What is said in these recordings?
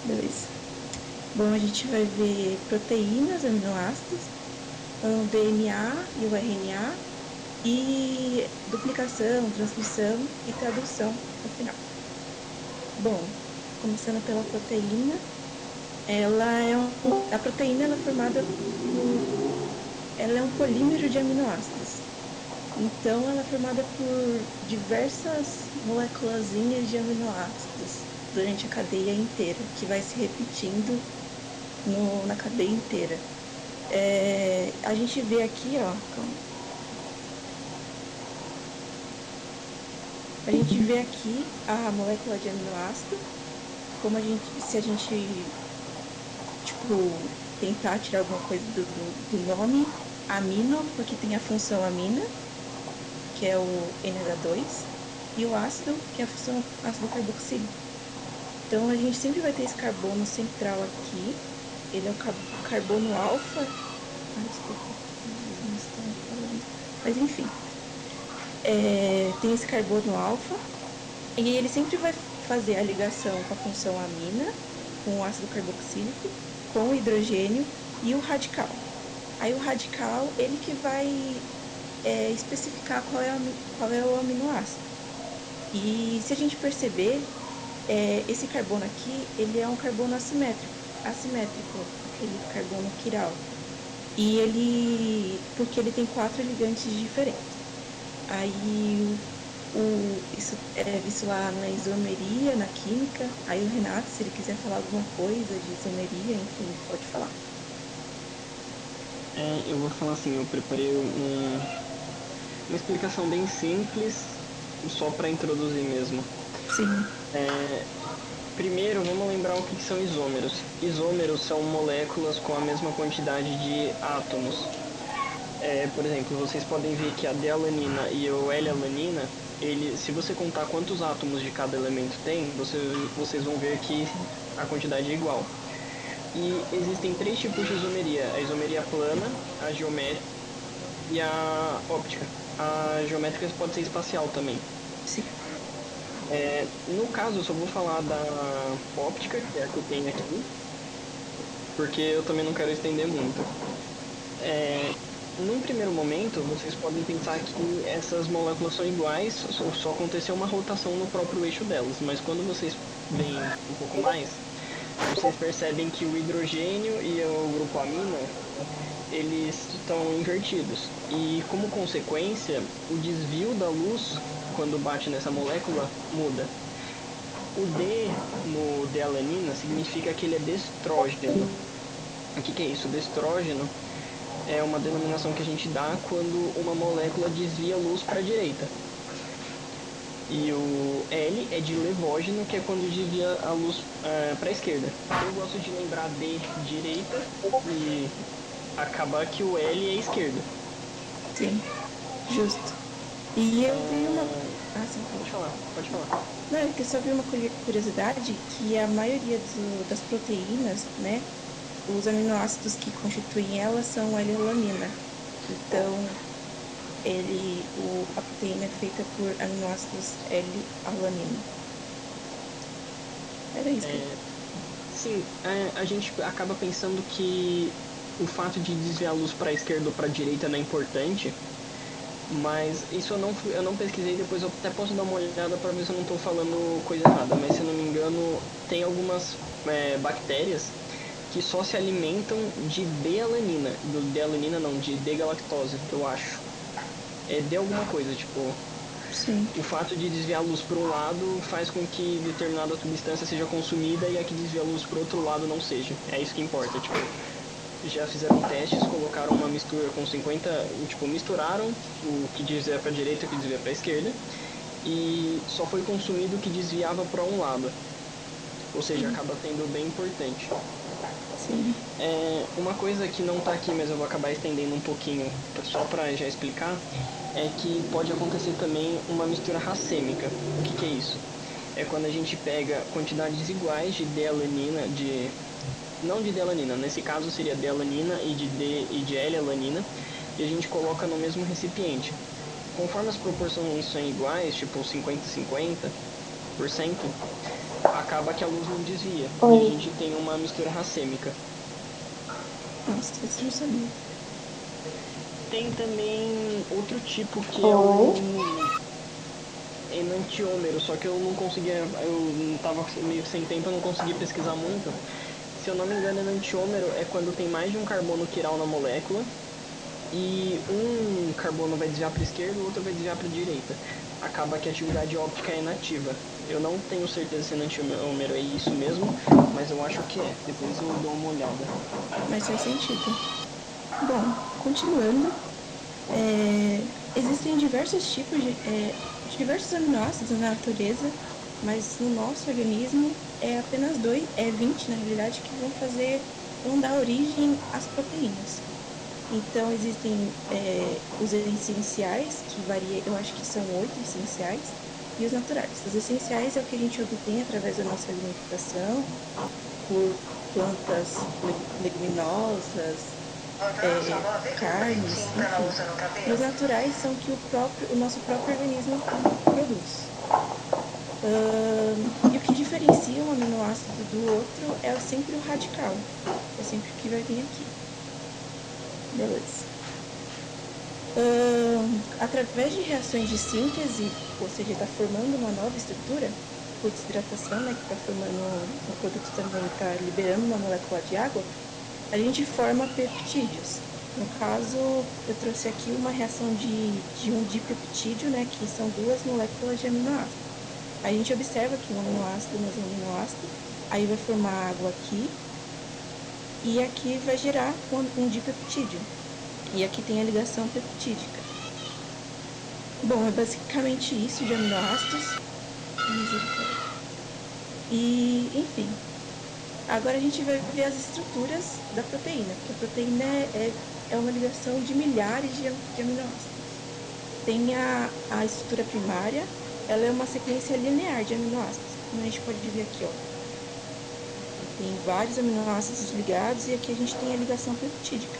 Beleza. Bom, a gente vai ver proteínas, aminoácidos, o DNA e o RNA, e duplicação, transcrição e tradução no final. Bom, começando pela proteína, a proteína ela é formada ela é um polímero de aminoácidos. Então, ela é formada por diversas moléculazinhas de aminoácidos durante a cadeia inteira, que vai se repetindo na cadeia inteira. A gente vê aqui, ó, calma. A gente vê aqui a molécula de aminoácido, se a gente, tipo, tentar tirar alguma coisa do nome, amino, porque tem a função amina, que é o NH2, e o ácido, que é a função ácido carboxílico. Então, a gente sempre vai ter esse carbono central aqui, ele é o carbono alfa. Ai, desculpa, eles não estão falando. Mas, enfim, tem esse carbono alfa, e ele sempre vai fazer a ligação com a função amina, com o ácido carboxílico, com o hidrogênio e o radical. Aí o radical, ele que vai especificar qual é o aminoácido. E se a gente perceber, esse carbono aqui, ele é um carbono assimétrico, aquele carbono quiral. E porque ele tem 4 ligantes diferentes. Aí isso é visto lá na isomeria, na química. Aí o Renato, se ele quiser falar alguma coisa de isomeria, enfim, pode falar. Eu vou falar assim, eu preparei uma explicação bem simples, só para introduzir mesmo. Sim. Primeiro, vamos lembrar o que são isômeros. Isômeros são moléculas com a mesma quantidade de átomos. Por exemplo, vocês podem ver que a D-alanina e a L-alanina, se você contar quantos átomos de cada elemento tem, vocês vão ver que a quantidade é igual. E existem 3 tipos de isomeria: a isomeria plana, a geométrica e a óptica. A geométrica pode ser espacial também. Sim. No caso, eu só vou falar da óptica, que é a que eu tenho aqui, porque eu também não quero estender muito. Num primeiro momento, vocês podem pensar que essas moléculas são iguais, só aconteceu uma rotação no próprio eixo delas, mas quando vocês veem um pouco mais, vocês percebem que o hidrogênio e o grupo amina, eles estão invertidos. E como consequência, o desvio da luz, quando bate nessa molécula, muda. O D no D-alanina significa que ele é destrógeno. O que é isso? Destrógeno é uma denominação que a gente dá quando uma molécula desvia a luz para a direita. E o L é de levógeno, que é quando desvia a luz para a esquerda. Eu gosto de lembrar D direita e acabar que o L é esquerda. Sim, justo. E eu vi uma... sim, Pode falar. Não, é que eu só vi uma curiosidade, que a maioria das proteínas, né, os aminoácidos que constituem elas são L-alanina. Então, a proteína é feita por aminoácidos L-alanina. Era isso. Sim, a gente acaba pensando que o fato de desviar a luz para a esquerda ou para a direita não é importante, mas isso eu não pesquisei, depois eu até posso dar uma olhada para ver se eu não estou falando coisa errada, mas se eu não me engano, tem algumas bactérias que só se alimentam de D-alanina, de D-galactose, eu acho. De alguma coisa, tipo... Sim. O fato de desviar a luz para um lado faz com que determinada substância seja consumida e a que desvia a luz para o outro lado não seja. É isso que importa, tipo... Já fizeram testes, colocaram uma mistura com 50... Tipo, misturaram o que desvia para a direita e o que desvia para a esquerda, e só foi consumido o que desviava para um lado. Ou seja, acaba sendo bem importante. Sim. Uma coisa que não está aqui, mas eu vou acabar estendendo um pouquinho, só para já explicar, é que pode acontecer também uma mistura racêmica. O que é isso? É quando a gente pega quantidades iguais de D-alanina, não de D-alanina, nesse caso seria D-alanina e de L-alanina, e a gente coloca no mesmo recipiente. Conforme as proporções são iguais, tipo 50-50%, acaba que a luz não desvia. Oi. E a gente tem uma mistura racêmica. Nossa, isso eu não sabia. Tem também outro tipo que é Oi. o enantiômero, só que eu não conseguia, eu tava meio sem tempo, eu não consegui pesquisar muito. Se eu não me engano, enantiômero é quando tem mais de um carbono quiral na molécula e um carbono vai desviar para a esquerda e o outro vai desviar para a direita. Acaba que a atividade óptica é inativa. Eu não tenho certeza se enantiômero é isso mesmo, mas eu acho que é. Depois eu dou uma olhada. Mas faz sentido. Bom, continuando, existem diversos tipos de diversos aminoácidos na natureza, mas no nosso organismo é apenas 20 na realidade, que vão dar origem às proteínas. Então existem os essenciais, que varia, eu acho que são 8 essenciais, e os naturais. Os essenciais é o que a gente obtém através da nossa alimentação, por plantas leguminosas, carnes, enfim. E os naturais são que o nosso próprio organismo produz. E o que diferencia um aminoácido do outro é sempre o radical. É sempre o que vai vir aqui. Beleza. Através de reações de síntese, ou seja, está formando uma nova estrutura, por desidratação, né, que está formando, o produto também está liberando uma molécula de água, a gente forma peptídeos. No caso, eu trouxe aqui uma reação de um dipeptídeo, né, que são 2 moléculas de aminoácido. A gente observa que um aminoácido mais um aminoácido, aí vai formar água aqui, e aqui vai gerar um dipeptídeo. E aqui tem a ligação peptídica. Bom, é basicamente isso de aminoácidos. E, enfim. Agora a gente vai ver as estruturas da proteína, porque a proteína é uma ligação de milhares de aminoácidos. Tem a estrutura primária, ela é uma sequência linear de aminoácidos, como a gente pode ver aqui, ó. Tem vários aminoácidos ligados e aqui a gente tem a ligação peptídica.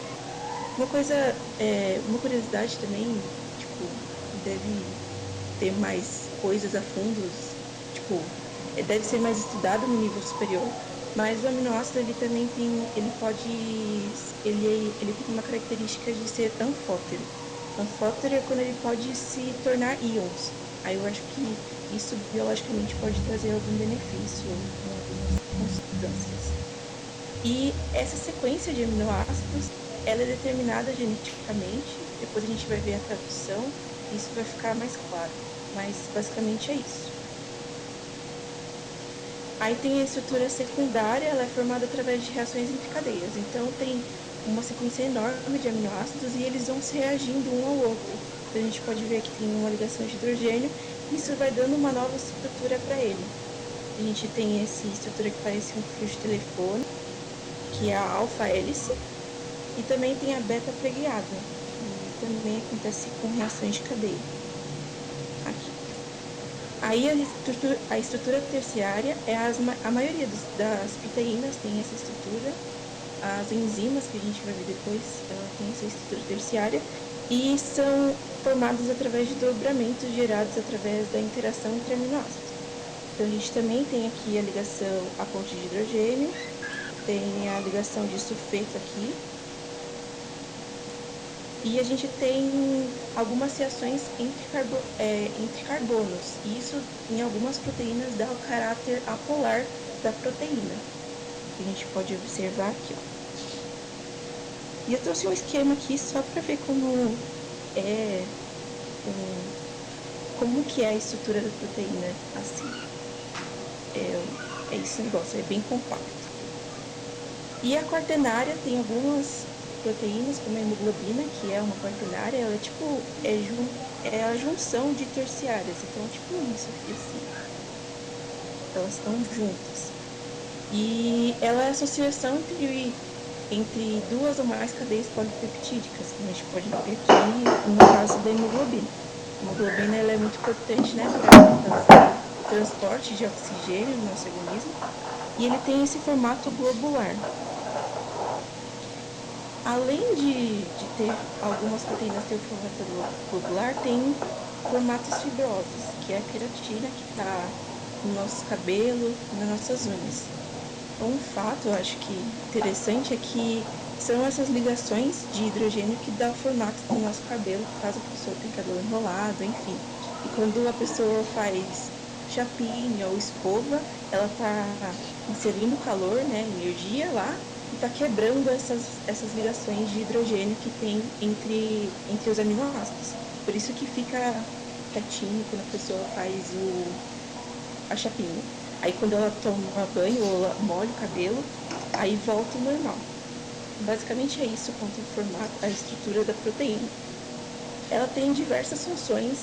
Uma curiosidade também, tipo, deve ter mais coisas a fundo, tipo, deve ser mais estudado no nível superior, mas o aminoácido ele também tem, ele tem uma característica de ser anfótero. Anfótero é quando ele pode se tornar íons. Aí eu acho que isso biologicamente pode trazer algum benefício em algumas circunstâncias. E essa sequência de aminoácidos, ela é determinada geneticamente, depois a gente vai ver a tradução, e isso vai ficar mais claro, mas basicamente é isso. Aí tem a estrutura secundária, ela é formada através de reações entre cadeias, então tem uma sequência enorme de aminoácidos e eles vão se reagindo um ao outro. Então a gente pode ver que tem uma ligação de hidrogênio, e isso vai dando uma nova estrutura para ele. A gente tem essa estrutura que parece um fio de telefone, que é a alfa-hélice, e também tem a beta-preguiada, que também acontece com reações de cadeia. Aqui. Aí a estrutura terciária é a maioria das proteínas tem essa estrutura. As enzimas, que a gente vai ver depois, ela tem essa estrutura terciária e são formadas através de dobramentos gerados através da interação entre aminoácidos. Então a gente também tem aqui a ligação, a ponte de hidrogênio, tem a ligação de sulfeto aqui, e a gente tem algumas reações entre carbonos, e isso em algumas proteínas dá o caráter apolar da proteína, que a gente pode observar aqui, ó. E eu trouxe um esquema aqui só para ver como que é a estrutura da proteína, assim. É esse negócio, é bem compacto. E a quaternária tem algumas proteínas, como a hemoglobina, que é uma quaternária, ela é tipo, é a junção de terciárias, então tipo isso aqui assim. Elas estão juntas. E ela é a associação entre 2 ou mais cadeias polipeptídicas, que a gente pode ver aqui no caso da hemoglobina. A hemoglobina ela é muito importante, né, para o transporte de oxigênio no nosso organismo, e ele tem esse formato globular. Além de ter algumas proteínas ter o formato globular, tem formatos fibrosos, que é a queratina, que está no nosso cabelo, nas nossas unhas. Então, um fato, eu acho que interessante é que são essas ligações de hidrogênio que dá o formato do nosso cabelo, caso a pessoa tenha cabelo enrolado, enfim. E quando a pessoa faz chapinha ou escova, ela está inserindo calor, né, energia lá, e está quebrando essas ligações de hidrogênio que tem entre os aminoácidos. Por isso que fica retinho quando a pessoa faz a chapinha. Aí quando ela toma banho ou ela molha o cabelo, aí volta ao normal. Basicamente é isso quanto ao formato, a estrutura da proteína. Ela tem diversas funções,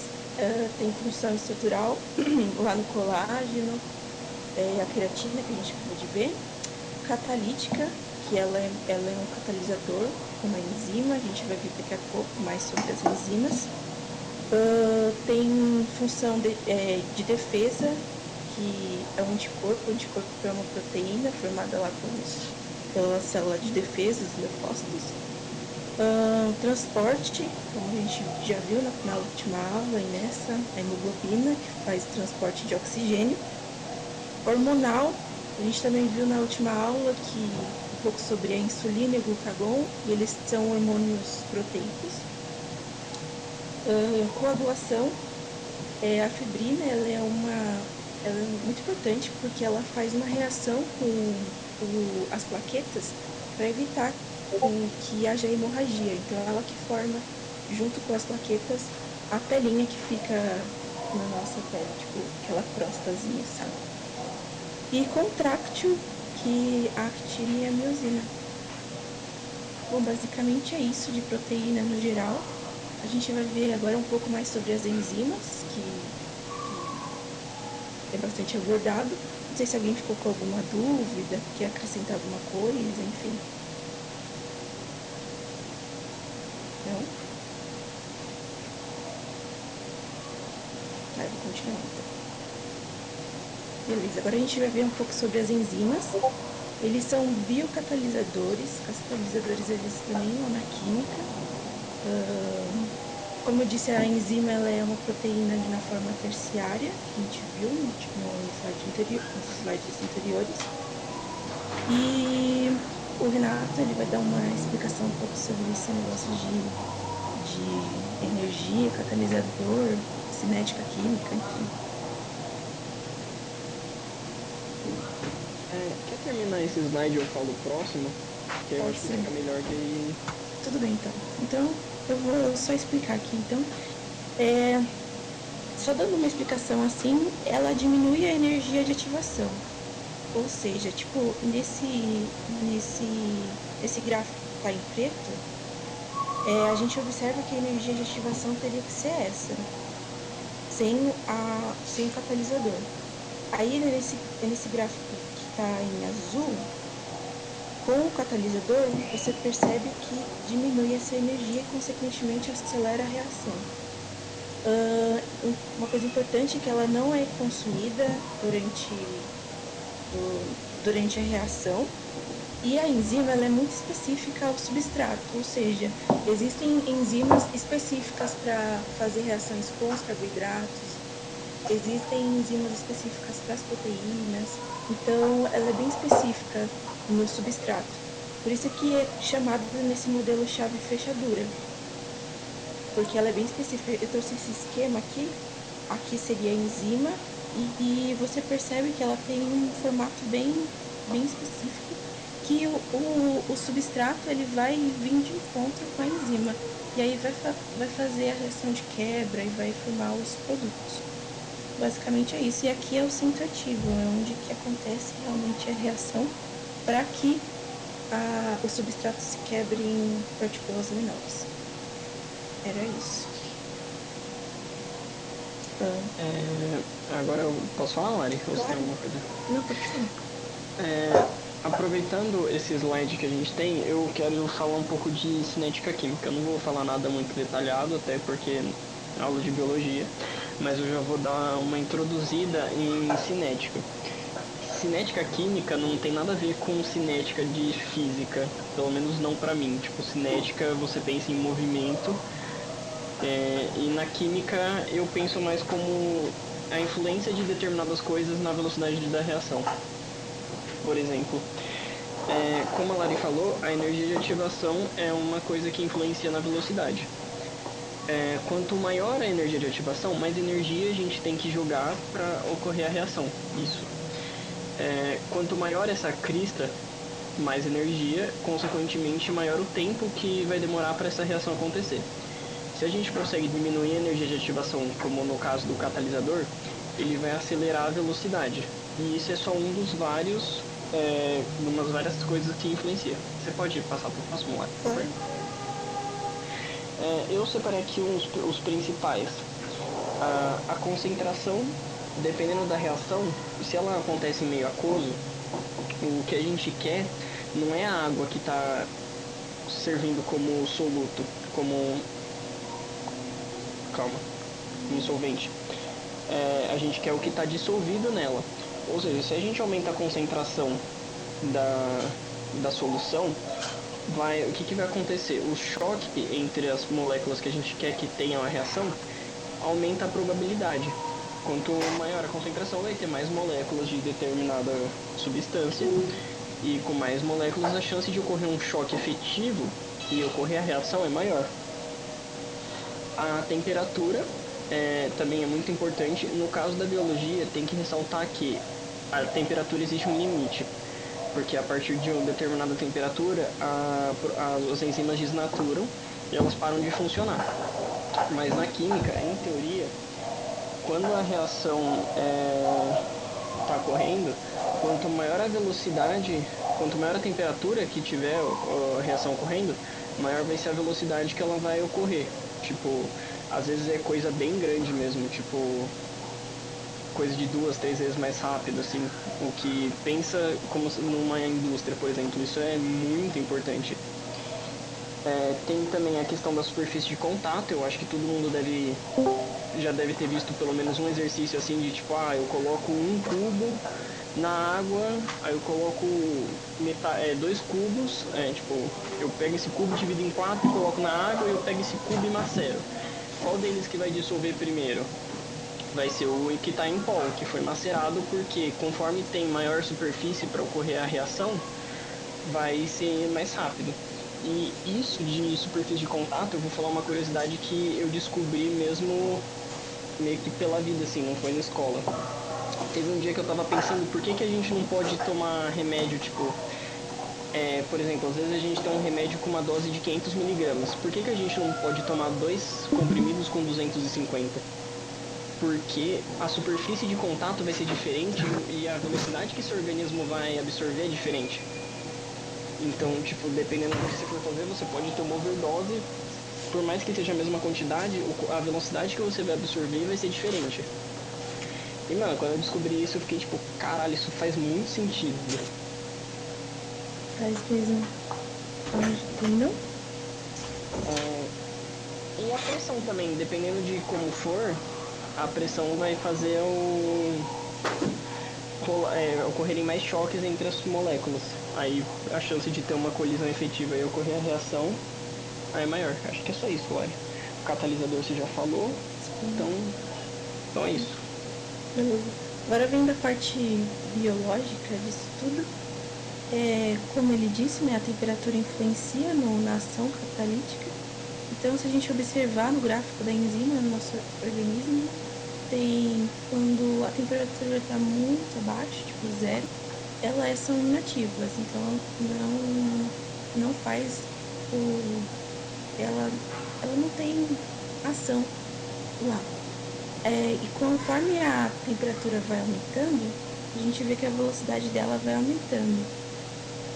tem função estrutural lá no colágeno, a queratina que a gente acabou de ver, catalítica, que ela é um catalisador, uma enzima, a gente vai ver daqui a pouco mais sobre as enzimas. Tem função de defesa, que é um anticorpo. O anticorpo é uma proteína formada lá pela célula de defesa, os leucócitos. Transporte, como a gente já viu na última aula e nessa, a hemoglobina, que faz transporte de oxigênio. Hormonal, a gente também viu na última aula que um pouco sobre a insulina e o glucagon, e eles são hormônios proteicos. Coagulação, a fibrina ela é muito importante porque ela faz uma reação com as plaquetas para evitar que haja hemorragia. Então ela que forma, junto com as plaquetas, a pelinha que fica na nossa pele, tipo aquela crostazinha, sabe? E contráctil, que a actina e a miosina. Bom, basicamente é isso de proteína no geral. A gente vai ver agora um pouco mais sobre as enzimas, que é bastante abordado. Não sei se alguém ficou com alguma dúvida, quer acrescentar alguma coisa, enfim. Não? Tá, eu vou continuar então. Beleza, agora a gente vai ver um pouco sobre as enzimas. Eles são biocatalisadores. Catalisadores eles também vão na química. Como eu disse, a enzima ela é uma proteína na forma terciária, que a gente viu nos slides anteriores. E o Renato ele vai dar uma explicação um pouco sobre esse negócio de energia, catalisador, cinética química, enfim. Quer terminar esse slide e eu falo o próximo? Que eu acho que fica melhor que aí. Tudo bem, então. Então, eu vou só explicar aqui. Então, só dando uma explicação assim, ela diminui a energia de ativação. Ou seja, tipo, nesse gráfico que está em preto, a gente observa que a energia de ativação teria que ser essa, sem o catalisador. Aí, nesse gráfico que está em azul, com o catalisador, você percebe que diminui essa energia e, consequentemente, acelera a reação. Uma coisa importante é que ela não é consumida durante a reação, e a enzima ela é muito específica ao substrato, ou seja, existem enzimas específicas para fazer reações com os carboidratos, existem enzimas específicas para as proteínas, então ela é bem específica no substrato. Por isso que é chamado nesse modelo chave fechadura, porque ela é bem específica. Eu trouxe esse esquema aqui seria a enzima, e você percebe que ela tem um formato bem específico, que o substrato ele vai vir de encontro com a enzima, e aí vai fazer a reação de quebra e vai formar os produtos. Basicamente é isso. E aqui é o centro ativo, é onde que acontece realmente a reação para que o substrato se quebre em partículas menores. Era isso. Agora eu posso falar, Lari? Ou você tem alguma coisa? Não, pode falar. Aproveitando esse slide que a gente tem, eu quero falar um pouco de cinética química. Eu não vou falar nada muito detalhado, até porque é aula de biologia, mas eu já vou dar uma introduzida em cinética. Cinética química não tem nada a ver com cinética de física, pelo menos não pra mim. Tipo, cinética você pensa em movimento, e na química eu penso mais como a influência de determinadas coisas na velocidade da reação. Por exemplo, como a Lari falou, a energia de ativação é uma coisa que influencia na velocidade. Quanto maior a energia de ativação, mais energia a gente tem que jogar para ocorrer a reação. Isso. Quanto maior essa crista, mais energia, consequentemente maior o tempo que vai demorar para essa reação acontecer. Se a gente consegue diminuir a energia de ativação, como no caso do catalisador, ele vai acelerar a velocidade. E isso é só um dos vários, umas várias coisas que influencia. Você pode passar para o próximo lado, por favor? Eu separei aqui os principais. A concentração, dependendo da reação, se ela acontece em meio aquoso, o que a gente quer não é a água que está servindo como soluto, como solvente. A gente quer o que está dissolvido nela. Ou seja, se a gente aumenta a concentração da solução, o que vai acontecer? O choque entre as moléculas que a gente quer que tenham a reação aumenta a probabilidade. Quanto maior a concentração, vai ter mais moléculas de determinada substância, e com mais moléculas a chance de ocorrer um choque efetivo e ocorrer a reação é maior. A temperatura também é muito importante. No caso da biologia, tem que ressaltar que a temperatura existe um limite, porque a partir de uma determinada temperatura as enzimas desnaturam e elas param de funcionar. Mas na química, em teoria, quando a reação está ocorrendo, quanto maior a velocidade, quanto maior a temperatura que tiver a reação ocorrendo, maior vai ser a velocidade que ela vai ocorrer. Tipo, às vezes é coisa bem grande mesmo, tipo, coisa de 2, 3 vezes mais rápido, assim, o que pensa como numa indústria, por exemplo, isso é muito importante. Tem também a questão da superfície de contato. Eu acho que todo mundo já deve ter visto pelo menos um exercício assim de tipo, eu coloco um cubo na água, aí eu coloco 2 cubos, tipo, eu pego esse cubo, divido em 4, coloco na água e eu pego esse cubo e macero. Qual deles que vai dissolver primeiro? Vai ser o que está em pó, que foi macerado, porque conforme tem maior superfície para ocorrer a reação, vai ser mais rápido. E isso de superfície de contato, eu vou falar uma curiosidade que eu descobri mesmo meio que pela vida, assim, não foi na escola. Teve um dia que eu tava pensando, por que a gente não pode tomar remédio, tipo, por exemplo, às vezes a gente tem um remédio com uma dose de 500 miligramas. Por que a gente não pode tomar 2 comprimidos com 250? Porque a superfície de contato vai ser diferente e a velocidade que esse organismo vai absorver é diferente. Então, tipo, dependendo do que você for fazer, você pode ter uma overdose. Por mais que seja a mesma quantidade, a velocidade que você vai absorver vai ser diferente. E, mano, quando eu descobri isso, eu fiquei tipo, caralho, isso faz muito sentido. Faz mesmo. Entendeu? E a pressão também, dependendo de como for, a pressão vai fazer ocorrerem mais choques entre as moléculas. Aí a chance de ter uma colisão efetiva e ocorrer a reação é maior. Acho que é só isso, Lari. O catalisador você já falou, então é isso. Beleza. Agora vem da parte biológica disso tudo. Como ele disse, né, a temperatura influencia na ação catalítica. Então, se a gente observar no gráfico da enzima no nosso organismo, tem quando a temperatura está muito abaixo, tipo 0, elas são inativas, então não faz ela não tem ação lá. E conforme a temperatura vai aumentando, a gente vê que a velocidade dela vai aumentando.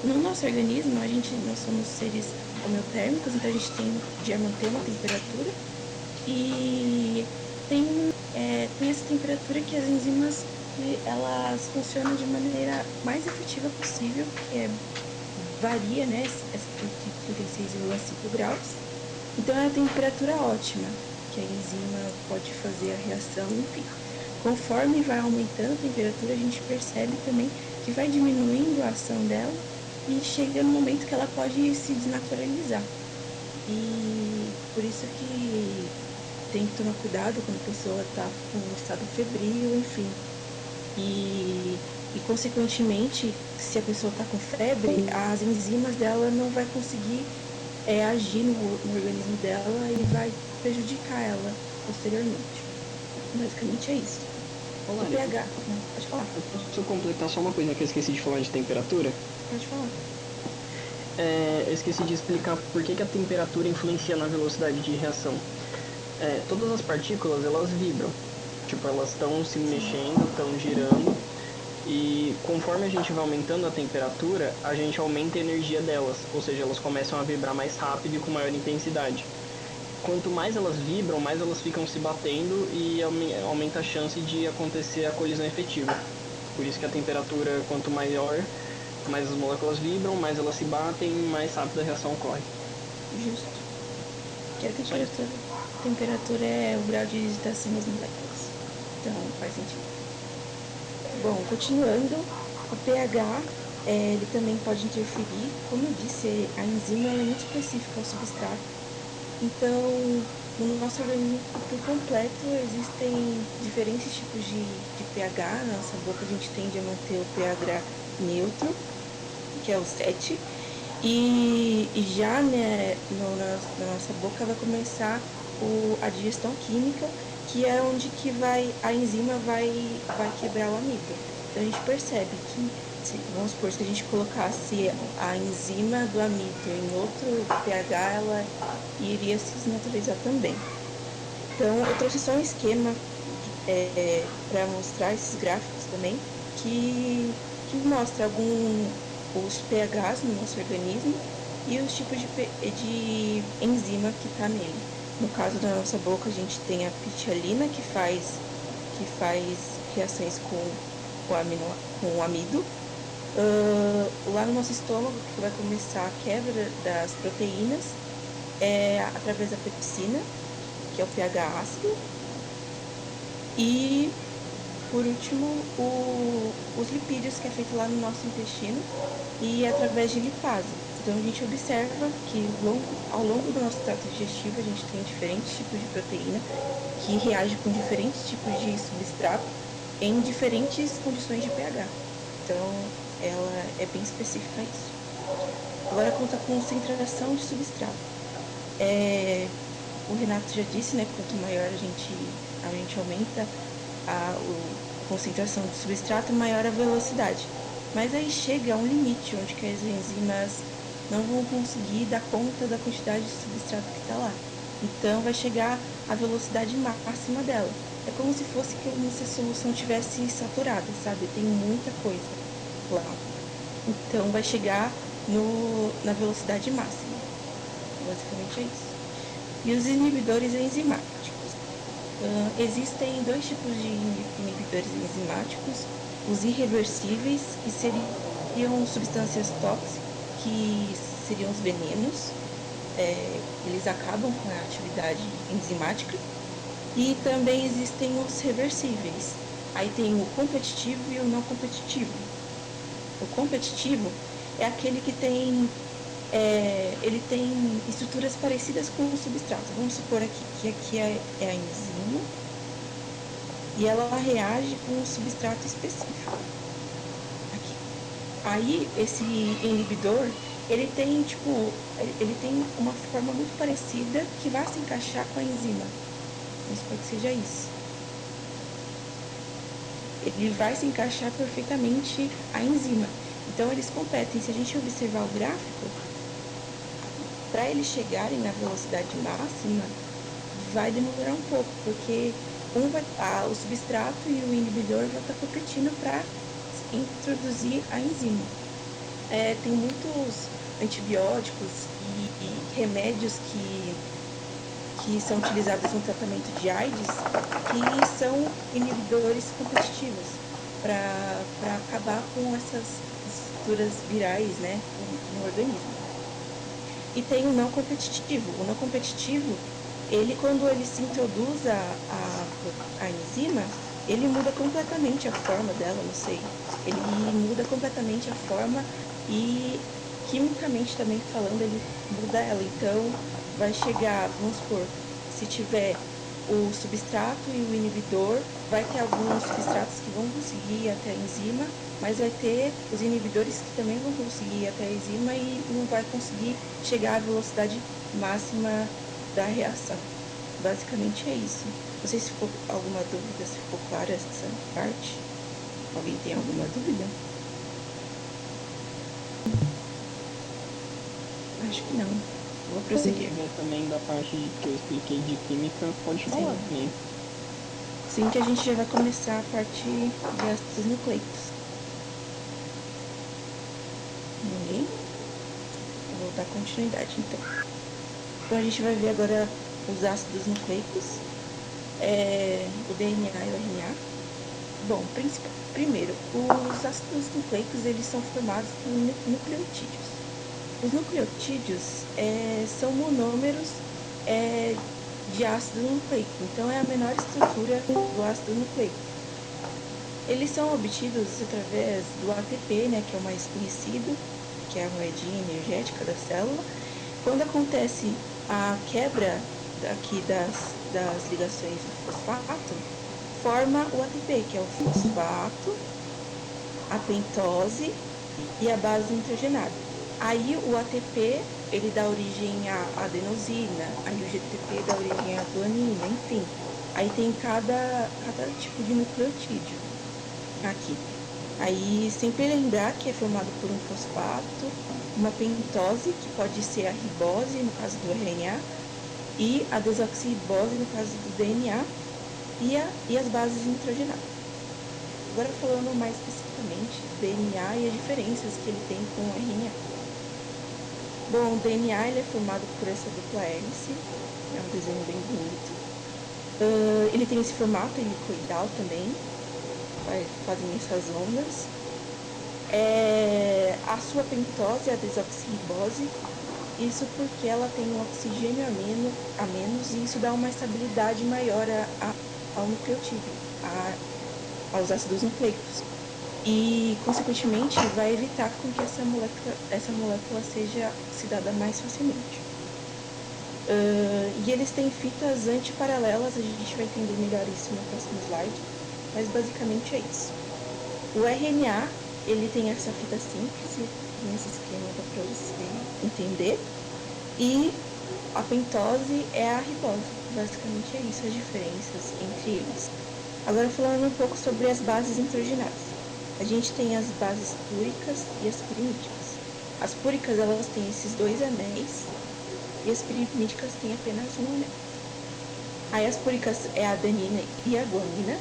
No nosso organismo, nós somos seres homeotérmicos, então a gente tem de manter uma temperatura e tem essa temperatura que as enzimas elas funcionam de maneira mais efetiva possível, que varia, né, essa 36,5 graus. Então é a temperatura ótima que a enzima pode fazer a reação, enfim. Conforme vai aumentando a temperatura, a gente percebe também que vai diminuindo a ação dela e chega no momento que ela pode se desnaturalizar. E por isso que tem que tomar cuidado quando a pessoa está com um estado febril, enfim. E consequentemente, se a pessoa está com febre, as enzimas dela não vai conseguir agir no organismo dela e vai prejudicar ela posteriormente. Basicamente é isso. Olá, O pH, pode falar. eu posso completar só uma coisa que eu esqueci de falar de temperatura? Pode falar. Eu esqueci de explicar por que a temperatura influencia na velocidade de reação. Todas as partículas, elas vibram. Tipo, elas estão se mexendo, estão girando. E conforme a gente vai aumentando a temperatura, a gente aumenta a energia delas. Ou seja, elas começam a vibrar mais rápido e com maior intensidade. Quanto mais elas vibram, mais elas ficam se batendo e aumenta a chance de acontecer a colisão efetiva. Por isso que a temperatura, quanto maior, mais as moléculas vibram, mais elas se batem, mais rápido a reação ocorre. Justo. Que a temperatura é o grau de agitação das moléculas. Então, faz sentido. Bom, continuando, o pH, ele também pode interferir. Como eu disse, a enzima é muito específica ao substrato. Então, no nosso organismo por completo, existem diferentes tipos de pH. Na nossa boca, a gente tende a manter o pH neutro, que é o 7. E já né, na nossa boca vai começar a digestão química, que é onde que a enzima vai quebrar o amido. Então, a gente percebe que, vamos supor, se a gente colocasse a enzima do amido em outro pH, ela iria se desnaturalizar também. Então, eu trouxe só um esquema para mostrar esses gráficos também, que mostra os pHs no nosso organismo e os tipos de enzima que está nele. No caso da nossa boca, a gente tem a pitialina, que faz reações com o amido. Lá no nosso estômago, que vai começar a quebra das proteínas, através da pepsina, que é o pH ácido. E, por último, os lipídios, que é feito lá no nosso intestino e através de lipase. Então, a gente observa que ao longo do nosso trato digestivo, a gente tem diferentes tipos de proteína que reagem com diferentes tipos de substrato em diferentes condições de pH. Então, ela é bem específica a isso. Agora, quanto à concentração de substrato. O Renato já disse, né, quanto maior a gente aumenta a concentração de substrato, maior a velocidade. Mas aí chega a um limite, onde que as enzimas não vão conseguir dar conta da quantidade de substrato que está lá. Então, vai chegar a velocidade máxima dela. É como se fosse como se a solução tivesse saturada, sabe? Tem muita coisa lá. Então, vai chegar na velocidade máxima. Basicamente é isso. E os inibidores enzimáticos. Existem dois tipos de inibidores enzimáticos. Os irreversíveis, que seriam substâncias tóxicas, que seriam os venenos. Eles acabam com a atividade enzimática. E também existem os reversíveis. Aí tem o competitivo e o não competitivo. O competitivo é aquele que ele tem estruturas parecidas com o substrato. Vamos supor que aqui é a enzima e ela reage com um substrato específico. Aqui. Aí, esse inibidor, ele tem uma forma muito parecida que vai se encaixar com a enzima. Vamos supor que seja isso. Ele vai se encaixar perfeitamente a enzima. Então, eles competem. Se a gente observar o gráfico, para eles chegarem na velocidade máxima, vai demorar um pouco, porque o substrato e o inibidor vão estar competindo para introduzir a enzima. Tem muitos antibióticos e remédios que são utilizados no tratamento de AIDS, que são inibidores competitivos para acabar com essas estruturas virais, né, no organismo. E tem o não competitivo. O não competitivo, quando ele se introduz a enzima, ele muda completamente a forma dela, não sei. Ele muda completamente a forma e, quimicamente também falando, ele muda ela. Então, vai chegar, vamos supor, se tiver o substrato e o inibidor. Vai ter alguns substratos que vão conseguir ir até a enzima, mas vai ter os inibidores que também vão conseguir ir até a enzima e não vai conseguir chegar à velocidade máxima da reação. Basicamente é isso. Não sei se ficou alguma dúvida, se ficou clara essa parte. Alguém tem alguma dúvida? Acho que não. Vou Se prosseguir. tiver também da parte que eu expliquei de química, pode falar também. Sim, que a gente já vai começar a parte de ácidos nucleicos. Ninguém? Vou dar continuidade, então. Então, a gente vai ver agora os ácidos nucleicos, o DNA e o RNA. Bom, primeiro, os ácidos nucleicos, eles são formados por nucleotídeos. Os nucleotídeos são monômeros de ácido nucleico, então é a menor estrutura do ácido nucleico. Eles são obtidos através do ATP, né, que é o mais conhecido, que é a moedinha energética da célula. Quando acontece a quebra aqui das ligações do fosfato, forma o ATP, que é o fosfato, a pentose e a base nitrogenada. Aí o ATP, ele dá origem à adenosina, aí o GTP dá origem à guanina, enfim. Aí tem cada tipo de nucleotídeo aqui. Aí sempre lembrar que é formado por um fosfato, uma pentose, que pode ser a ribose, no caso do RNA, e a desoxirribose, no caso do DNA, e as bases nitrogenadas. Agora falando mais especificamente do DNA e as diferenças que ele tem com o RNA. Bom, o DNA ele é formado por essa dupla hélice, é um desenho bem bonito. Ele tem esse formato helicoidal também, fazem essas ondas. A sua pentose é a desoxirribose, isso porque ela tem um oxigênio a menos e isso dá uma estabilidade maior ao nucleotídeo, aos ácidos nucleicos. E, consequentemente, vai evitar com que essa molécula seja oxidada mais facilmente. E eles têm fitas antiparalelas, a gente vai entender melhor isso no próximo slide, mas basicamente é isso. O RNA, ele tem essa fita simples, nesse esquema dá para você entender, e a pentose é a ribose, basicamente é isso, as diferenças entre eles. Agora falando um pouco sobre as bases nitrogenadas. A gente tem as bases púricas e as pirimídicas. As púricas, elas têm esses dois anéis e as pirimídicas têm apenas um anel. Aí as púricas é a adenina e a guanina,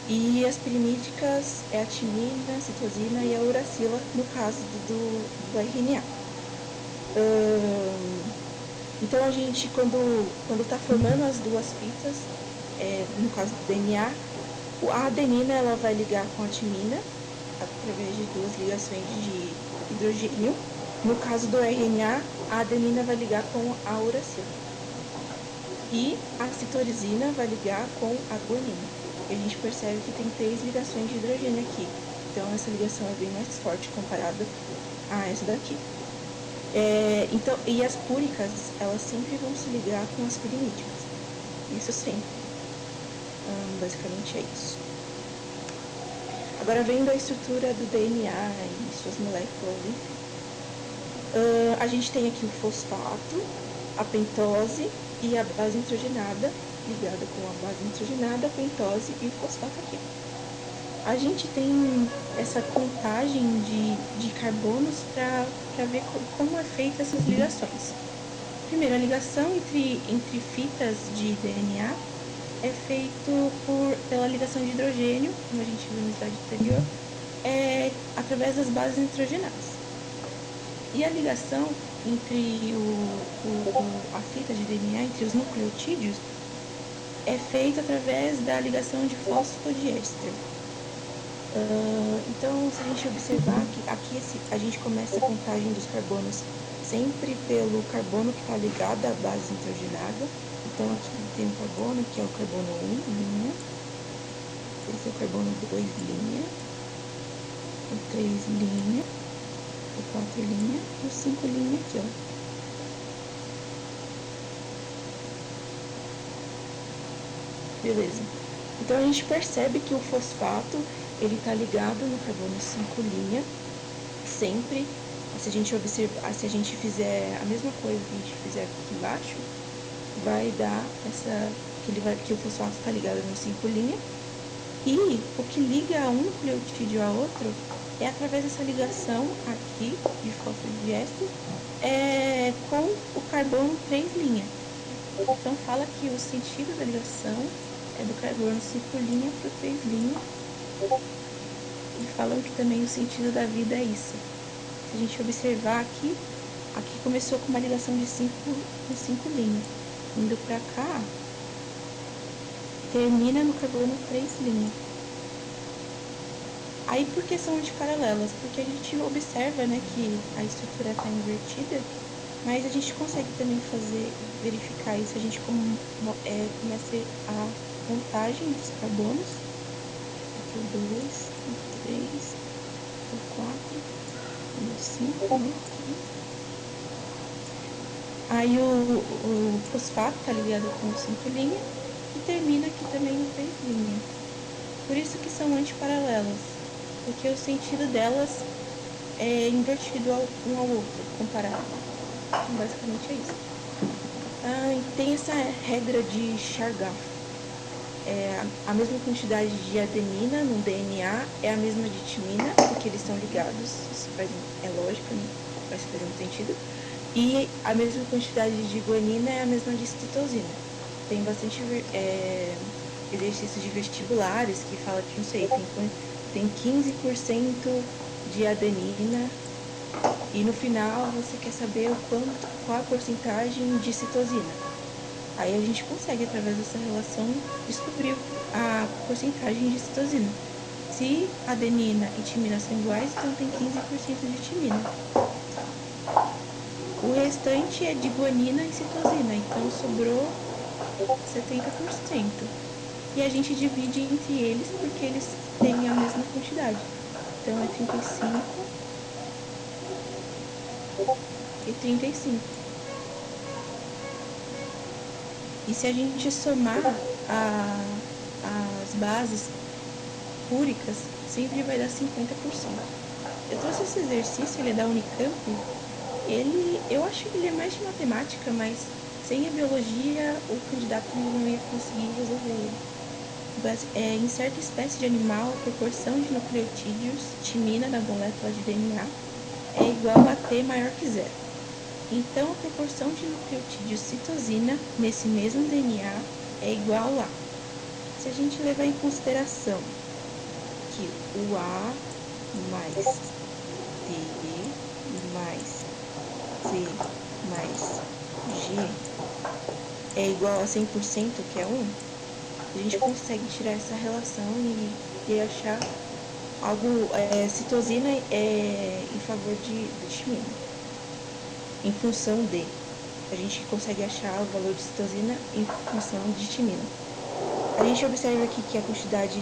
e as pirimídicas é a timina, a citosina e a uracila, no caso do RNA. Então a gente, quando está formando as duas fitas, no caso do DNA, a adenina ela vai ligar com a timina através de duas ligações de hidrogênio. No caso do RNA, a adenina vai ligar com a uracila. E a citorisina vai ligar com a guanina. E a gente percebe que tem 3 ligações de hidrogênio aqui. Então essa ligação é bem mais forte comparada a essa daqui. Então, e as púricas, elas sempre vão se ligar com as pirimídicas. Isso sempre. Basicamente é isso. Agora, vendo a estrutura do DNA e suas moléculas, enfim. A gente tem aqui o fosfato, a pentose e a base nitrogenada, ligada com a base nitrogenada, a pentose e o fosfato aqui. A gente tem essa contagem de carbonos para ver como é feita essas ligações. Primeiro, a ligação entre fitas de DNA é feito pela ligação de hidrogênio, como a gente viu no slide anterior, através das bases nitrogenadas. E a ligação entre a fita de DNA, entre os nucleotídeos, é feita através da ligação de fosfodiéster. Então, se a gente observar que aqui a gente começa a contagem dos carbonos sempre pelo carbono que está ligado à base nitrogenada. Então, aqui tem um carbono, que é o carbono 1, linha. Esse é o carbono 2, linha. O 3, linha. O 4, linha. E o 5, linha aqui, ó. Beleza. Então a gente percebe que o fosfato ele está ligado no carbono 5' sempre. Se a gente observar, se a gente fizer a mesma coisa que a gente fizer aqui embaixo, vai dar que o fosfato está ligado no 5'. E o que liga um nucleotídeo a outro é através dessa ligação aqui de fosfodiéster com o carbono 3'. Então fala que o sentido da ligação é do carbono 5' para o 3'. E falam que também o sentido da vida é isso. Se a gente observar aqui começou com uma ligação de 5 indo para cá, termina no carbono 3'. Aí por que são antiparalelas? Porque a gente observa, né, que a estrutura está invertida, mas a gente consegue também verificar isso. A gente começa a contagem dos carbonos. Aqui o 2, o 3, o 4, o 5, né? Aí o fosfato está ligado com o 5' e termina aqui também no 3'. Por isso que são antiparalelas, porque o sentido delas é invertido um ao outro, comparado. Então, basicamente é isso. E tem essa regra de Chargaff. A mesma quantidade de adenina no DNA é a mesma de timina, porque eles são ligados, isso é lógico, né? Faz muito sentido. E a mesma quantidade de guanina é a mesma de citosina. Tem bastante exercícios de vestibulares que fala que, não sei, tem 15% de adenina e no final você quer saber qual a porcentagem de citosina. Aí a gente consegue, através dessa relação, descobrir a porcentagem de citosina. Se adenina e timina são iguais, então tem 15% de timina. O restante é de guanina e citosina, então sobrou 70%. E a gente divide entre eles porque eles têm a mesma quantidade. Então é 35 e 35. E se a gente somar as bases púricas, sempre vai dar 50%. Eu trouxe esse exercício, ele é da Unicamp. Eu acho que ele é mais de matemática, mas sem a biologia o candidato não ia conseguir resolver ele. Em certa espécie de animal, a proporção de nucleotídeos, timina da molécula de DNA, é igual a T maior que zero. Então, a proporção de nucleotídeos citosina nesse mesmo DNA é igual a, se a gente levar em consideração que o A mais T mais C mais G é igual a 100%, que é 1, a gente consegue tirar essa relação e achar algo, citosina em favor de timina. Em função de, a gente consegue achar o valor de citosina em função de timina. A gente observa aqui que a quantidade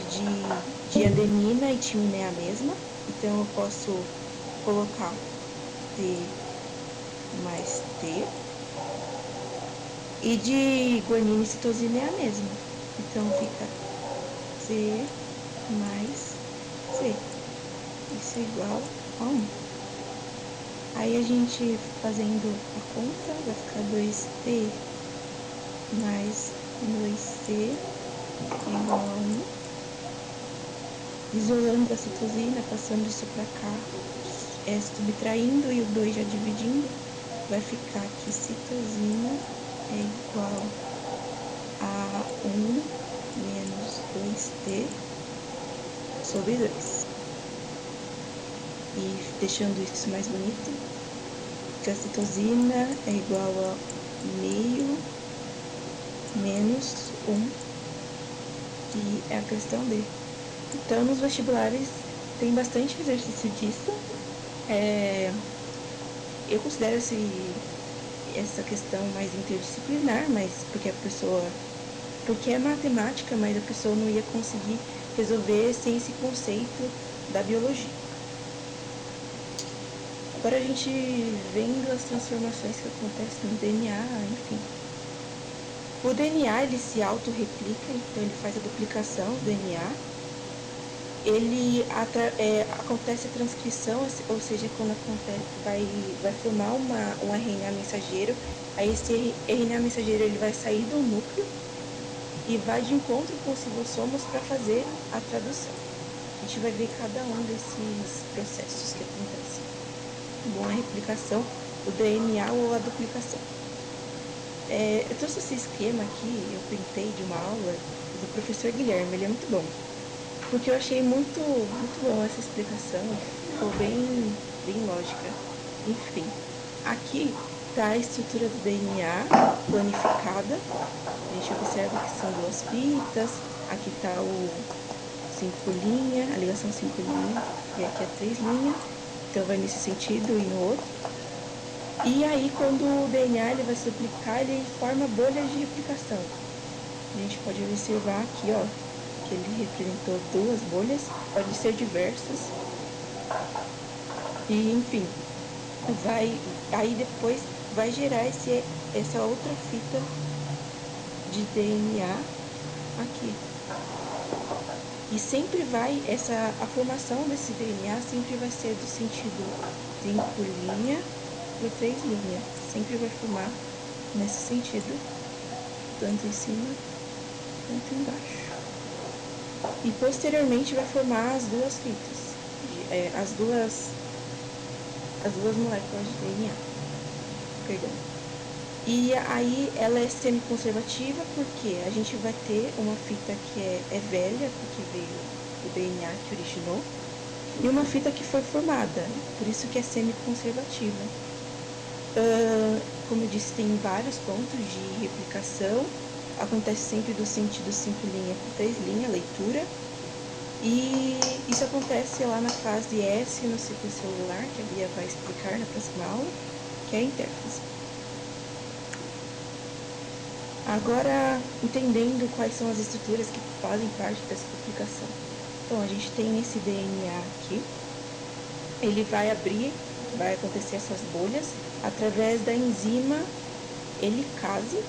de adenina e timina é a mesma, então eu posso colocar T mais T, e de guanina e citosina é a mesma, então fica C mais C, isso é igual a 1. Aí a gente fazendo a conta vai ficar 2T mais 2C igual a 1. Isolando a citosina, passando isso para cá, subtraindo e o 2 já dividindo, vai ficar que citosina é igual a 1 menos 2T sobre 2. E deixando isso mais bonito, que a citosina é igual a meio menos 1, que é a questão D. Então, nos vestibulares tem bastante exercício disso. Eu considero essa questão mais interdisciplinar, mas porque é matemática, mas a pessoa não ia conseguir resolver sem esse conceito da biologia. Agora a gente vendo as transformações que acontecem no DNA, enfim. O DNA ele se autorreplica, então ele faz a duplicação do DNA. Acontece a transcrição, ou seja, quando vai formar um RNA mensageiro, aí esse RNA mensageiro ele vai sair do núcleo e vai de encontro com os ribossomos para fazer a tradução. A gente vai ver cada um desses processos que acontecem. Bom, a replicação, o DNA ou a duplicação. Eu trouxe esse esquema aqui, eu printei de uma aula do professor Guilherme, ele é muito bom. Porque eu achei muito bom essa explicação, ficou bem lógica. Enfim, aqui está a estrutura do DNA planificada. A gente observa que são 2 fitas, aqui está o 5 linha, a ligação 5 linha, e aqui é 3 linha, então vai nesse sentido e no outro. E aí, quando o DNA ele vai se duplicar, ele forma bolhas de replicação. A gente pode observar aqui, ó, que ele representou 2 bolhas, pode ser diversas. E, enfim, aí depois vai gerar essa outra fita de DNA aqui. E sempre a formação desse DNA sempre vai ser do sentido 5 linha para 3 linha. Sempre vai formar nesse sentido, tanto em cima quanto embaixo. E posteriormente vai formar as 2 fitas, as duas moléculas de DNA. Perdão. E aí ela é semiconservativa porque a gente vai ter uma fita que é velha, porque veio do DNA que originou, e uma fita que foi formada, por isso que é semiconservativa. Como eu disse, tem vários pontos de replicação, acontece sempre do sentido 5 linha para 3 linha, leitura, e isso acontece lá na fase S no ciclo celular, que a Bia vai explicar na próxima aula, que é a intérfase. Agora, entendendo quais são as estruturas que fazem parte dessa duplicação. Então, a gente tem esse DNA aqui, ele vai acontecer essas bolhas através da enzima helicase.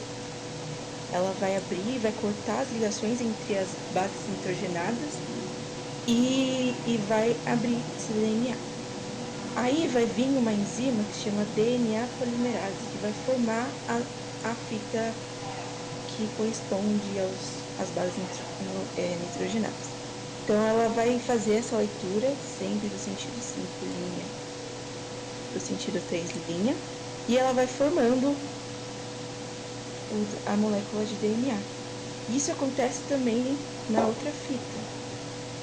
Ela vai abrir, vai cortar as ligações entre as bases nitrogenadas e vai abrir esse DNA. Aí vai vir uma enzima que se chama DNA polimerase, que vai formar a fita que corresponde às bases nitrogenadas. Então, ela vai fazer essa leitura sempre do sentido 5 linha para o sentido 3 linha, e ela vai formando a molécula de DNA. Isso acontece também na outra fita.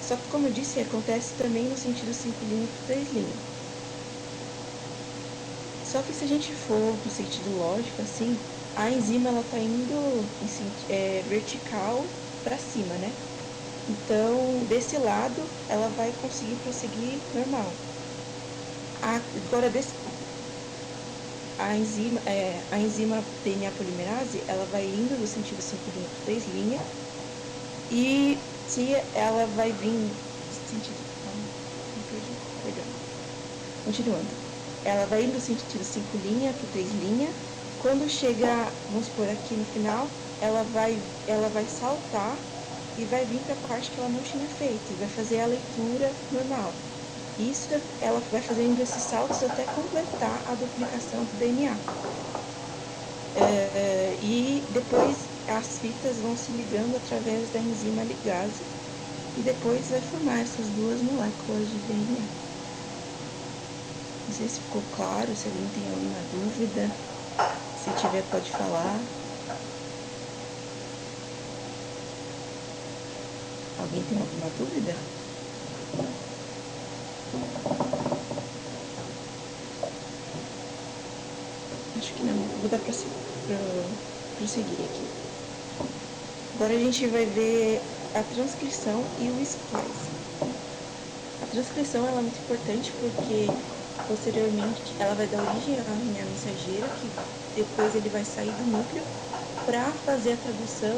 Só que, como eu disse, acontece também no sentido 5 linha para 3 linha. Só que se a gente for no sentido lógico, assim, a enzima ela está indo vertical para cima, né? Então, desse lado, ela vai conseguir prosseguir normal. Agora, a enzima DNA polimerase, ela vai indo no sentido 5 linha para 3 linha, e se ela vai vir no sentido... Continuando. Ela vai indo no sentido 5 linha para 3 linha. Quando chega, vamos supor, aqui no final, ela vai saltar e vai vir para a parte que ela não tinha feito, e vai fazer a leitura normal. Isso ela vai fazendo esses saltos até completar a duplicação do DNA. E depois as fitas vão se ligando através da enzima ligase, e depois vai formar essas 2 moléculas de DNA. Não sei se ficou claro, se alguém tem alguma dúvida. Se tiver, pode falar. Alguém tem alguma dúvida? Acho que não. Vou dar para prosseguir aqui. Agora a gente vai ver a transcrição e o splice. A transcrição ela é muito importante porque posteriormente ela vai dar origem ao RNA mensageiro, que depois ele vai sair do núcleo para fazer a tradução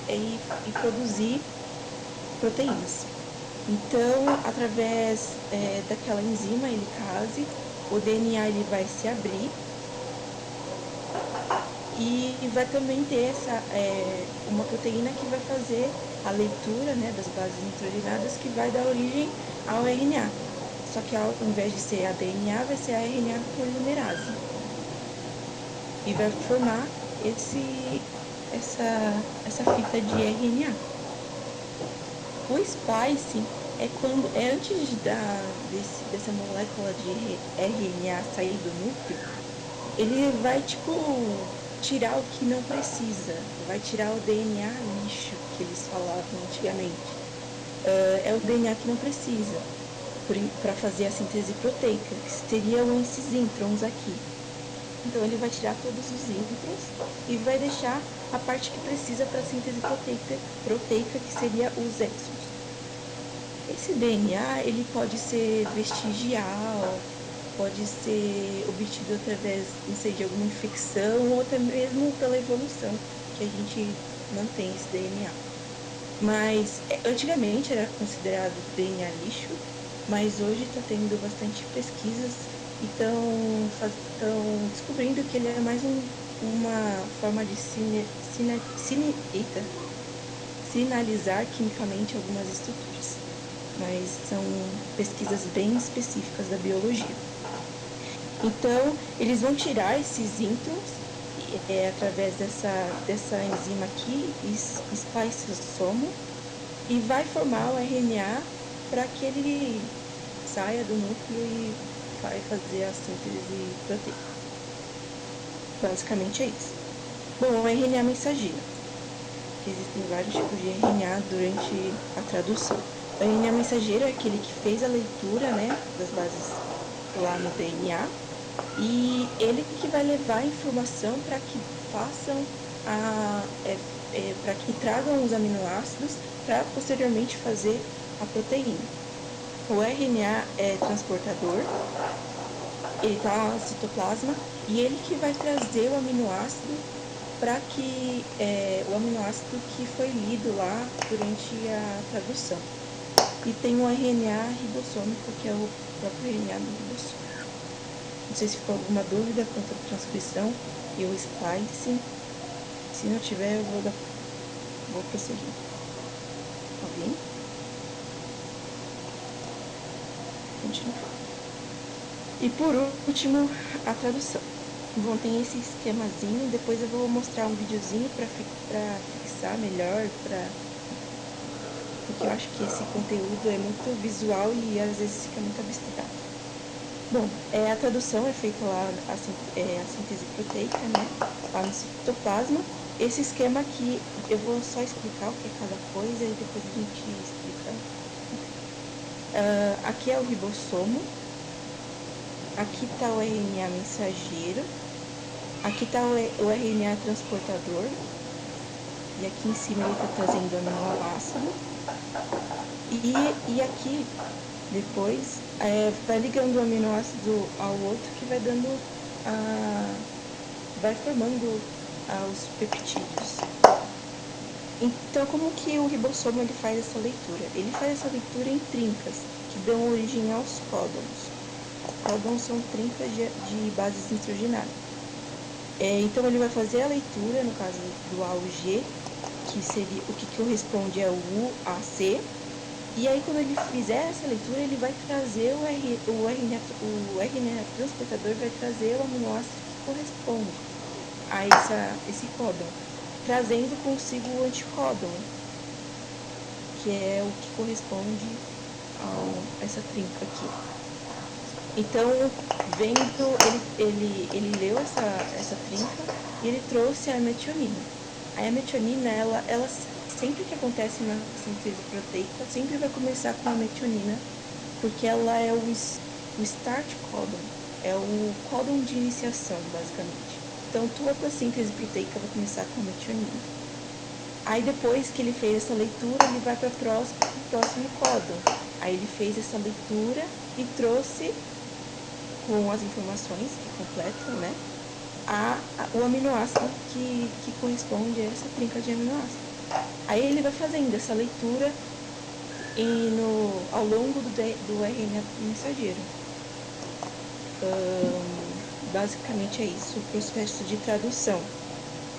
e produzir proteínas. Então, através daquela enzima helicase, o DNA ele vai se abrir E vai também ter uma proteína que vai fazer a leitura, né, das bases nitrogenadas, que vai dar origem ao RNA. Só que ao invés de ser a DNA, vai ser a RNA polimerase. E vai formar essa fita de RNA. O splicing é antes dessa molécula de RNA sair do núcleo, ele vai tirar o que não precisa, vai tirar o DNA lixo que eles falavam antigamente. É o DNA que não precisa para fazer a síntese proteica, que seriam esses introns aqui. Então ele vai tirar todos os introns e vai deixar a parte que precisa para a síntese proteica, que seria os exons. Esse DNA ele pode ser vestigial, pode ser obtido através, não sei, de alguma infecção ou até mesmo pela evolução que a gente mantém esse DNA. Mas antigamente era considerado DNA lixo, mas hoje está tendo bastante pesquisas e estão descobrindo que ele é mais uma forma de sinalizar quimicamente algumas estruturas. Mas são pesquisas bem específicas da biologia. Então, eles vão tirar esses introns através dessa enzima aqui, spliceosomo, e vai formar o RNA para que ele saia do núcleo e vai fazer a síntese proteica. Basicamente é isso. Bom, o RNA mensageiro. Existem vários tipos de RNA durante a tradução. O RNA mensageiro é aquele que fez a leitura, né, das bases lá no DNA, e ele que vai levar a informação para que façam para que tragam os aminoácidos para posteriormente fazer a proteína. O RNA é transportador, ele está no citoplasma e ele que vai trazer o aminoácido para que o aminoácido que foi lido lá durante a tradução. E tem o RNA ribossômico, que é o próprio RNA do ribossoma. Não sei se ficou alguma dúvida quanto à transcrição e o splicing. Se não tiver, eu vou prosseguir. Alguém? Continuar. E por último, a tradução. Bom, tem esse esquemazinho, depois eu vou mostrar um videozinho para fixar melhor, porque eu acho que esse conteúdo é muito visual e às vezes fica muito abstrato. Bom, a tradução é feita lá, a síntese proteica, né, lá no citoplasma. Esse esquema aqui, eu vou só explicar o que é cada coisa e depois a gente explica. Aqui é o ribossomo, aqui está o RNA mensageiro, aqui está o RNA transportador, e aqui em cima ele está trazendo o aminoácido, e aqui depois vai ligando o aminoácido ao outro que vai dando vai formando os peptídeos. Então, como que o ribossomo ele faz essa leitura? Ele faz essa leitura em trincas, que dão origem aos códons. Códons são trincas de bases nitrogenadas. Então, ele vai fazer a leitura, no caso do A ao G, que seria o que corresponde ao U a C. E aí, quando ele fizer essa leitura, ele vai trazer o RNA transportador vai trazer o aminoácido que corresponde a esse códon, trazendo consigo o anticódon, que é o que corresponde a essa trinca aqui. Então, ele leu essa trinca e ele trouxe a metionina. A metionina, ela sempre que acontece na síntese proteica, sempre vai começar com a metionina, porque ela é o start codon, é o códon de iniciação, basicamente. Então, toda a síntese proteica vai começar com a metionina. Aí, depois que ele fez essa leitura, ele vai para o próximo códon. Aí, ele fez essa leitura e trouxe, com as informações que completam, né, o aminoácido que corresponde a essa trinca de aminoácidos. Aí ele vai fazendo essa leitura ao longo do RNA mensageiro. Basicamente é isso, o processo de tradução.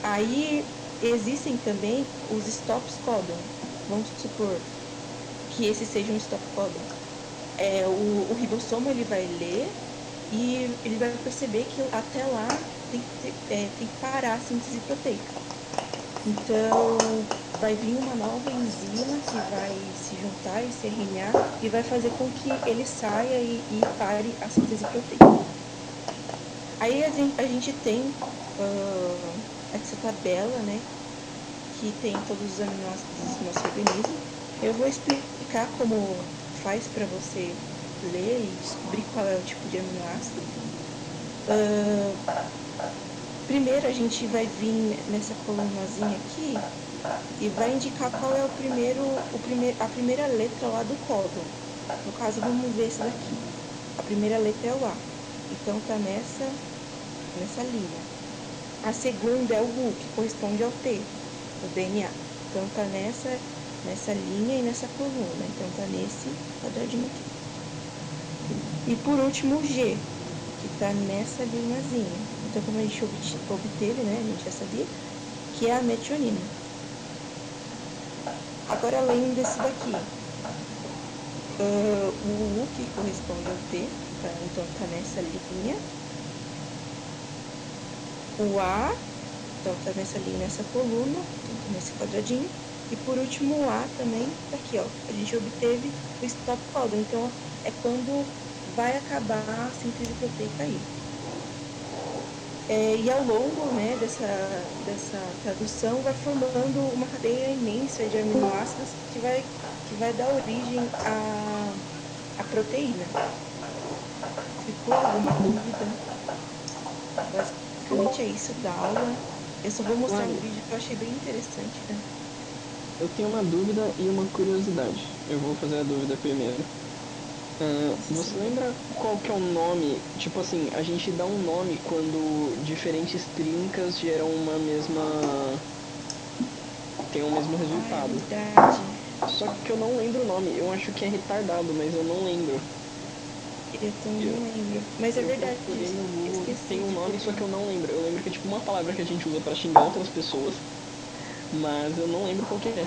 Aí existem também os stops codon. Vamos supor que esse seja um stop codon. O ribossomo ele vai ler e ele vai perceber que até lá tem que parar a síntese proteica. Então, vai vir uma nova enzima que vai se juntar a esse RNA e vai fazer com que ele saia e pare a síntese proteica. Aí a gente tem essa tabela, né, que tem todos os aminoácidos do nosso organismo. Eu vou explicar como faz para você ler e descobrir qual é o tipo de aminoácido. Primeiro a gente vai vir nessa colunazinha aqui e vai indicar qual é a primeira letra lá do códon. No caso, vamos ver esse daqui. A primeira letra é o A. Então tá nessa linha. A segunda é o U, que corresponde ao T, o DNA. Então tá nessa linha e nessa coluna. Então tá nesse quadradinho aqui. E por último o G, que tá nessa linhazinha. Então como a gente obteve, né, a gente já sabia, que é a metionina. Agora além desse daqui, o U, que corresponde ao T, tá? Então tá nessa linha. O A, então tá nessa linha, nessa coluna, então tá nesse quadradinho. E por último o A também tá aqui, ó. A gente obteve o stop codon. Então é quando vai acabar a síntese proteica aí. E ao longo, né, dessa tradução vai formando uma cadeia imensa de aminoácidos que vai dar origem à proteína. Ficou alguma dúvida? Basicamente é isso da aula. Eu só vou mostrar um vídeo que eu achei bem interessante, né? Eu tenho uma dúvida e uma curiosidade. Eu vou fazer a dúvida primeiro. Você lembra qual que é o nome? Tipo assim, a gente dá um nome quando diferentes trincas geram uma mesma... tem o mesmo resultado. Verdade. Só que eu não lembro o nome. Eu acho que é retardado, mas eu não lembro. Eu também não lembro. Mas é verdade. Tem um nome, só que eu não lembro. Eu lembro que é tipo uma palavra que a gente usa pra xingar outras pessoas. Mas eu não lembro qual que é.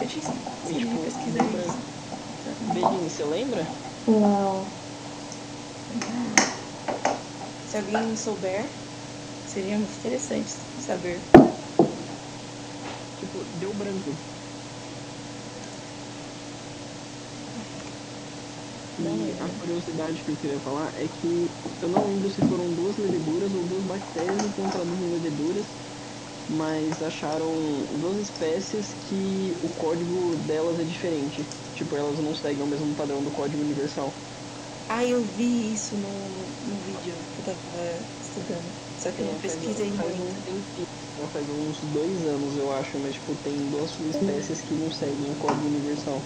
Eu tinha esquecido de pesquisar isso. Beijinho, você lembra? Não. Se alguém souber, seria muito interessante saber. Tipo, deu branco. E a curiosidade que eu queria falar é que eu não lembro se foram 2 leveduras ou 2 bactérias encontradas em leveduras, mas acharam 2 espécies que o código delas é diferente. Tipo, elas não seguem o mesmo padrão do código universal. Eu vi isso no vídeo que eu tava estudando. Só que eu não pesquisei muito. Faz uns 2 anos, eu acho, mas tipo, tem 2 subespécies que não seguem o código universal.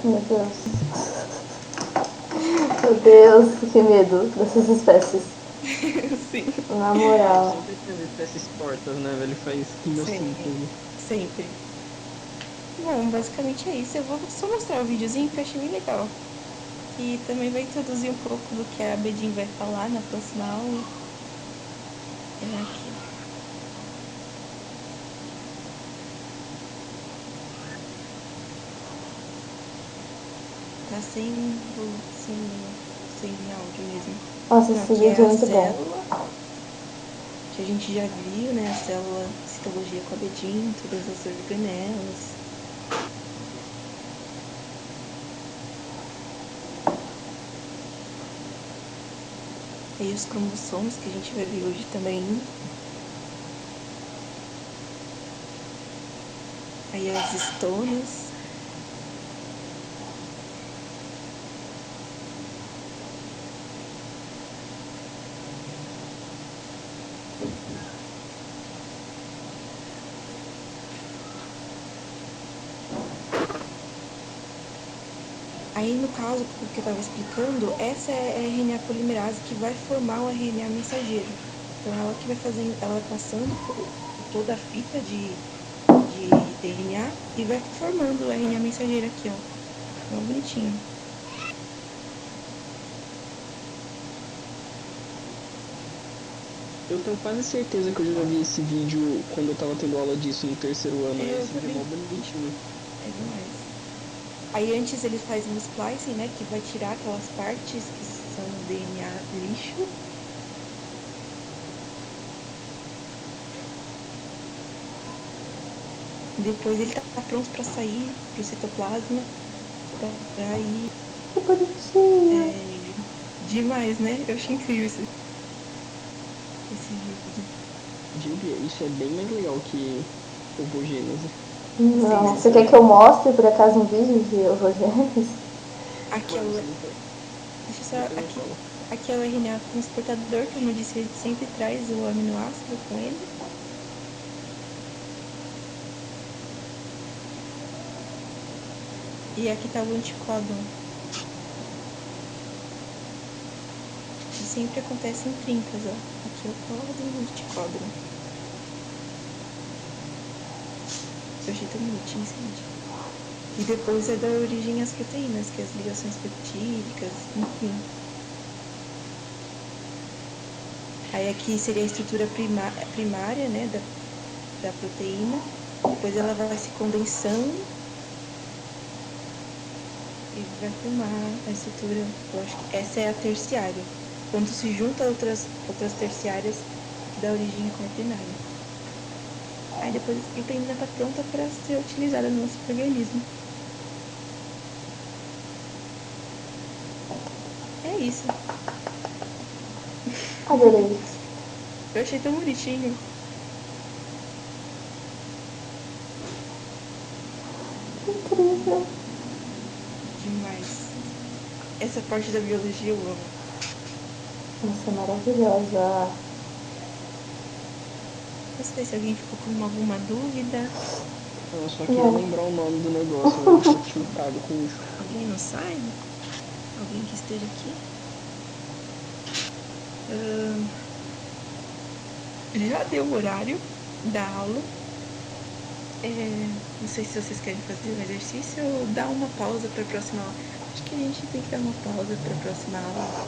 Meu Deus. Meu Deus, que medo dessas espécies. Sim. Na moral. Sempre tem as espécies tortas, né, velho? Faz quimiossíntese. Sempre. Bom, basicamente é isso. Eu vou só mostrar o videozinho que eu achei bem legal. E também vai introduzir um pouco do que a Bedin vai falar na próxima aula. Aqui. Tá sem áudio mesmo. Nossa, esse vídeo é muito bom. Que a gente já viu, né? A célula citologia com a Bedin, todas as organelas. E os cromossomos que a gente vai ver hoje também. Aí as estonas. Aí, no caso, o que eu estava explicando, essa é a RNA polimerase que vai formar o RNA mensageiro. Então, ela que vai fazendo, ela vai passando por toda a fita de DNA e vai formando o RNA mensageiro aqui, ó. Tão bonitinho. Eu tenho quase certeza que eu já vi esse vídeo quando eu tava tendo aula disso no terceiro ano. Eu Esse vídeo é também. mó bonitinho. É demais. Aí antes ele faz um splicing, né? Que vai tirar aquelas partes que são DNA lixo. Depois ele tá pronto pra sair pro citoplasma. Pra ir. Que bonitinho. Demais, né? Eu achei incrível esse vídeo. Diria, isso é bem mais legal que ovogênese. Não, Sim, você quer que eu mostre por acaso um vídeo de ovogênese? Aquela. Claro, sim, Deixa eu só. depois eu falo. Aqui é o RNA transportador, como eu disse, ele sempre traz o aminoácido com ele. E aqui tá o anticódon. Que sempre acontece em trincas, ó. Aqui é o códon e o anticódon. Eu achei tão bonitinho esse vídeo. E depois é da origem às proteínas, que é as ligações peptídicas, enfim. Aí aqui seria a estrutura primária, né, da proteína. Depois ela vai se condensando e vai formar a estrutura. Eu acho que essa é a terciária. Quando se junta outras terciárias, dá origem à primária. Aí depois a proteína está pronta para ser utilizada no nosso organismo. É isso. Adorei. Eu achei tão bonitinho. Incrível. Demais. Essa parte da biologia eu amo. Nossa, maravilhosa. Não sei se alguém ficou com alguma dúvida. Eu só queria lembrar o nome do negócio, eu tô tiltado com isso. Alguém não sabe? Alguém que esteja aqui? Já deu o horário da aula. Não sei se vocês querem fazer um exercício ou dar uma pausa para a próxima aula. Acho que a gente tem que dar uma pausa para a próxima aula.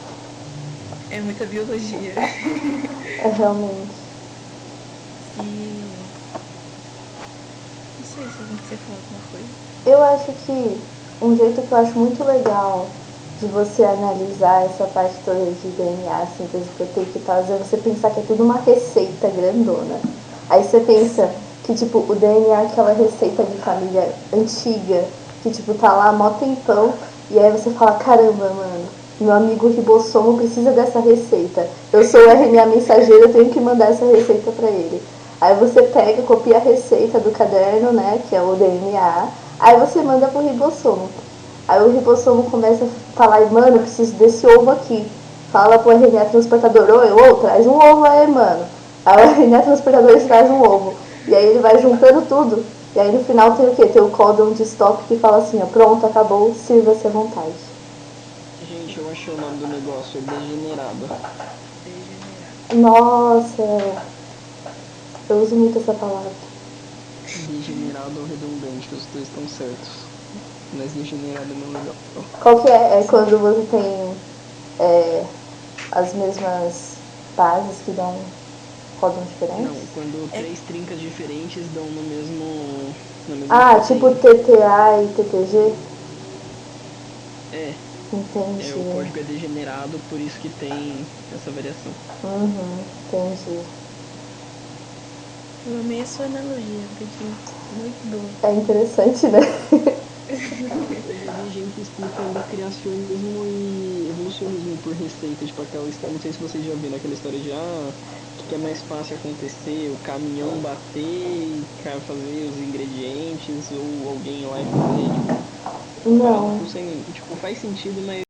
É muita biologia. É realmente. E não sei se alguém quiser falar alguma coisa. Eu acho que um jeito que eu acho muito legal de você analisar essa parte toda de DNA, síntese proteica e tal, é você pensar que é tudo uma receita grandona. Aí você pensa que, tipo, o DNA é aquela receita de família antiga, que, tipo, tá lá há mó tempão, e aí você fala, caramba, mano, meu amigo ribossomo precisa dessa receita. Eu sou o RNA mensageiro, eu tenho que mandar essa receita pra ele. Aí você pega, copia a receita do caderno, né, que é o DNA, aí você manda pro ribossomo. Aí o ribossomo começa a falar, mano, eu preciso desse ovo aqui. Fala pro RNA transportador, ô, traz um ovo aí, mano. Aí o RNA transportador traz um ovo. E aí ele vai juntando tudo. E aí no final tem o quê? Tem o códon de stop que fala assim, ó, pronto, acabou, sirva-se à vontade. Gente, eu achei o nome do negócio, é degenerado. Nossa, eu uso muito essa palavra. Degenerado ou redundante, os dois estão certos. Mas degenerado é meu legal. Qual que é? É quando você tem as mesmas bases que dão códon diferentes? Não, quando três trincas diferentes dão no mesmo. Na mesma Ah, proteína. tipo TTA e TTG? É, Entendi. o código é degenerado, por isso que tem essa variação. Entendi. Eu amei a sua analogia, porque muito boa. É interessante, né? Eu já vi gente explicando criacionismo e evolucionismo por receita, tipo aquela história, não sei se vocês já viram aquela história de o que é mais fácil acontecer, o caminhão bater e fazer os ingredientes, ou alguém ir lá e fazer, tipo, Não. tipo, faz sentido, mas